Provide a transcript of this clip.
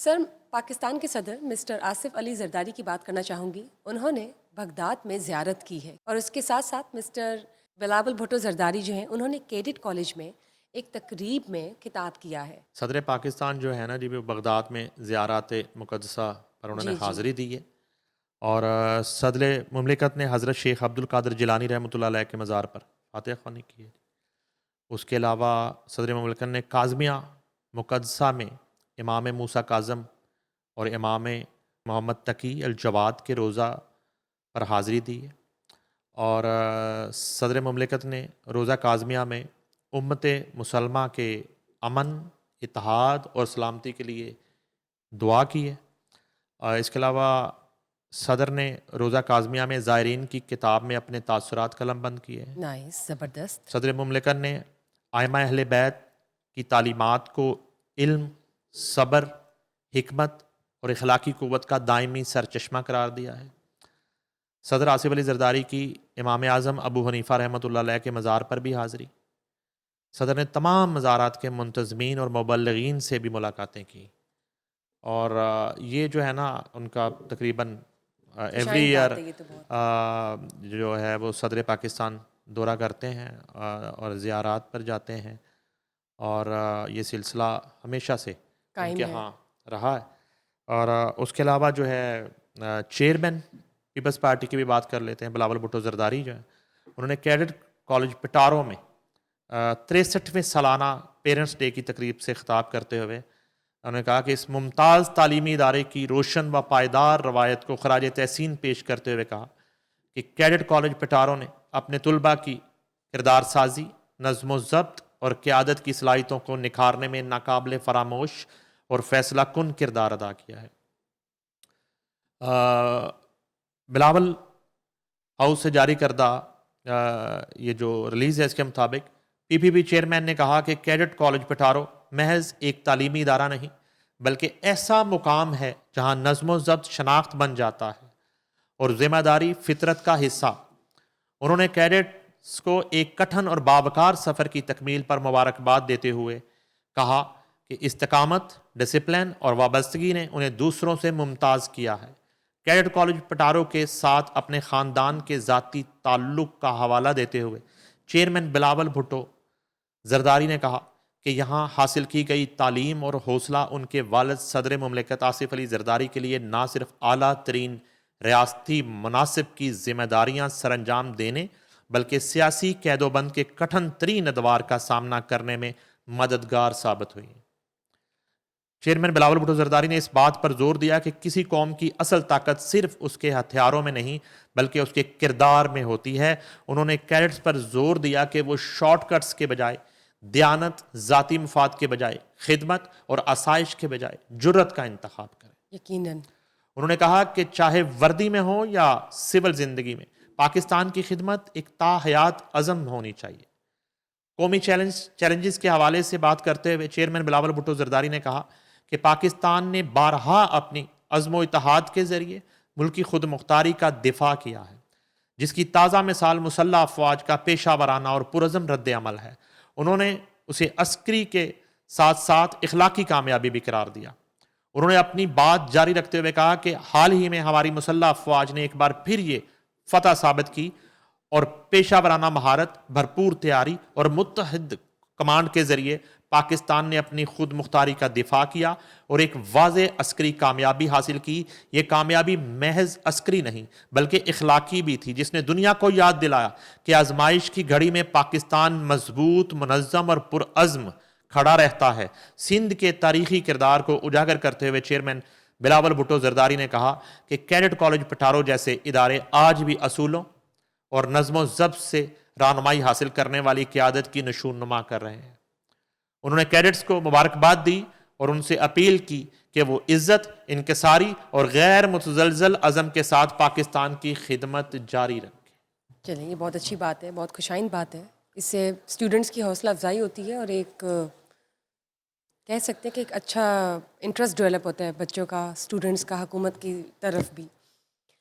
سر، پاکستان کے صدر مسٹر آصف علی زرداری کی بات کرنا چاہوں گی. انہوں نے بغداد میں زیارت کی ہے اور اس کے ساتھ ساتھ مسٹر بلاول بھٹو زرداری جو ہیں انہوں نے کیڈٹ کالج میں ایک تقریب میں خطاب کیا ہے. صدر پاکستان جو ہے نا جی، وہ بغداد میں زیارات مقدسہ پر انہوں نے جی جی حاضری دی ہے، اور صدر مملکت نے حضرت شیخ عبد القادر جیلانی رحمۃ اللہ علیہ کے مزار پر فاتح خوانی کی ہے. اس کے علاوہ صدر مملکت نے کاظمیہ مقدسہ میں امام موسیٰ کاظم اور امام محمد تقی الجواد کے روزہ پر حاضری دی ہے، اور صدر مملکت نے روزہ کاظمیہ میں امت مسلمہ کے امن، اتحاد اور سلامتی کے لیے دعا کی ہے. اور اس کے علاوہ صدر نے روزہ کاظمیہ میں زائرین کی کتاب میں اپنے تاثرات قلم بند کیے ہیں. نائس، زبردست. صدر مملکت نے ائمہ اہل بیت کی تعلیمات کو علم، صبر، حکمت اور اخلاقی قوت کا دائمی سرچشمہ قرار دیا ہے. صدر آصف علی زرداری کی امام اعظم ابو حنیفہ رحمۃ اللہ علیہ کے مزار پر بھی حاضری. صدر نے تمام مزارات کے منتظمین اور مبلغین سے بھی ملاقاتیں کی، اور یہ جو ہے نا ان کا تقریباً ایوری خوشائند ایئر بات ہے یہ تو بہت. جو ہے وہ صدر پاکستان دورہ کرتے ہیں اور زیارات پر جاتے ہیں، اور یہ سلسلہ ہمیشہ سے ان قائم کے ہے. ہاں رہا ہے. اور اس کے علاوہ جو ہے چیئرمین پیپلز پارٹی کی بھی بات کر لیتے ہیں. بلاول بھٹو زرداری جو ہیں انہوں نے کیڈٹ کالج پٹارو میں 63ویں سالانہ پیرنٹس ڈے کی تقریب سے خطاب کرتے ہوئے انہوں نے کہا کہ اس ممتاز تعلیمی ادارے کی روشن و پائیدار روایت کو خراج تحسین پیش کرتے ہوئے کہا کہ کیڈٹ کالج پٹارو نے اپنے طلباء کی کردار سازی، نظم و ضبط اور قیادت کی صلاحیتوں کو نکھارنے میں ناقابل فراموش اور فیصلہ کن کردار ادا کیا ہے. بلاول ہاؤس سے جاری کردہ یہ جو ریلیز ہے اس کے مطابق پی پی پی چیئرمین نے کہا کہ کیڈٹ کالج پٹارو محض ایک تعلیمی ادارہ نہیں بلکہ ایسا مقام ہے جہاں نظم و ضبط شناخت بن جاتا ہے اور ذمہ داری فطرت کا حصہ. انہوں نے کیڈٹس کو ایک کٹھن اور باوقار سفر کی تکمیل پر مبارکباد دیتے ہوئے کہا کہ استقامت، ڈسپلن اور وابستگی نے انہیں دوسروں سے ممتاز کیا ہے. کیڈٹ کالج پٹارو کے ساتھ اپنے خاندان کے ذاتی تعلق کا حوالہ دیتے ہوئے چیئرمین بلاول بھٹو زرداری نے کہا کہ یہاں حاصل کی گئی تعلیم اور حوصلہ ان کے والد صدر مملکت آصف علی زرداری کے لیے نہ صرف اعلیٰ ترین ریاستی مناصب کی ذمہ داریاں سر انجام دینے بلکہ سیاسی قید و بند کے کٹھن ترین ادوار کا سامنا کرنے میں مددگار ثابت ہوئی. چیئرمین بلاول بھٹو زرداری نے اس بات پر زور دیا کہ کسی قوم کی اصل طاقت صرف اس کے ہتھیاروں میں نہیں بلکہ اس کے کردار میں ہوتی ہے. انہوں نے کیڈٹس پر زور دیا کہ وہ شارٹ کٹس کے بجائے دیانت، ذاتی مفاد کے بجائے خدمت اور آسائش کے بجائے جرت کا انتخاب کریں. یقیناً. انہوں نے کہا کہ چاہے وردی میں ہو یا سول زندگی میں پاکستان کی خدمت ایک تاحیات عزم ہونی چاہیے. قومی چیلنجز کے حوالے سے بات کرتے ہوئے چیئرمین بلاول بھٹو زرداری نے کہا کہ پاکستان نے بارہا اپنی عزم و اتحاد کے ذریعے ملکی خود مختاری کا دفاع کیا ہے، جس کی تازہ مثال مسلح افواج کا پیشہ ورانہ اور پرعزم رد عمل ہے. انہوں نے اسے عسکری کے ساتھ ساتھ اخلاقی کامیابی بھی قرار دیا. انہوں نے اپنی بات جاری رکھتے ہوئے کہا کہ حال ہی میں ہماری مسلح افواج نے ایک بار پھر یہ فتح ثابت کی اور پیشہ ورانہ مہارت، بھرپور تیاری اور متحد کمانڈ کے ذریعے پاکستان نے اپنی خود مختاری کا دفاع کیا اور ایک واضح عسکری کامیابی حاصل کی. یہ کامیابی محض عسکری نہیں بلکہ اخلاقی بھی تھی، جس نے دنیا کو یاد دلایا کہ آزمائش کی گھڑی میں پاکستان مضبوط، منظم اور پرعزم کھڑا رہتا ہے. سندھ کے تاریخی کردار کو اجاگر کرتے ہوئے چیئرمین بلاول بھٹو زرداری نے کہا کہ کیڈٹ کالج پٹارو جیسے ادارے آج بھی اصولوں اور نظم و ضبط سے رہنمائی حاصل کرنے والی قیادت کی نشون نما کر رہے ہیں. انہوں نے کیڈٹس کو مبارکباد دی اور ان سے اپیل کی کہ وہ عزت، انکساری اور غیر متزلزل عزم کے ساتھ پاکستان کی خدمت جاری رکھیں. چلیں، یہ بہت اچھی بات ہے، بہت خوشائند بات ہے. اس سے اسٹوڈنٹس کی حوصلہ افزائی ہوتی ہے اور ایک کہہ سکتے ہیں کہ ایک اچھا انٹرسٹ ڈیولپ ہوتا ہے بچوں کا، اسٹوڈنٹس کا حکومت کی طرف بھی.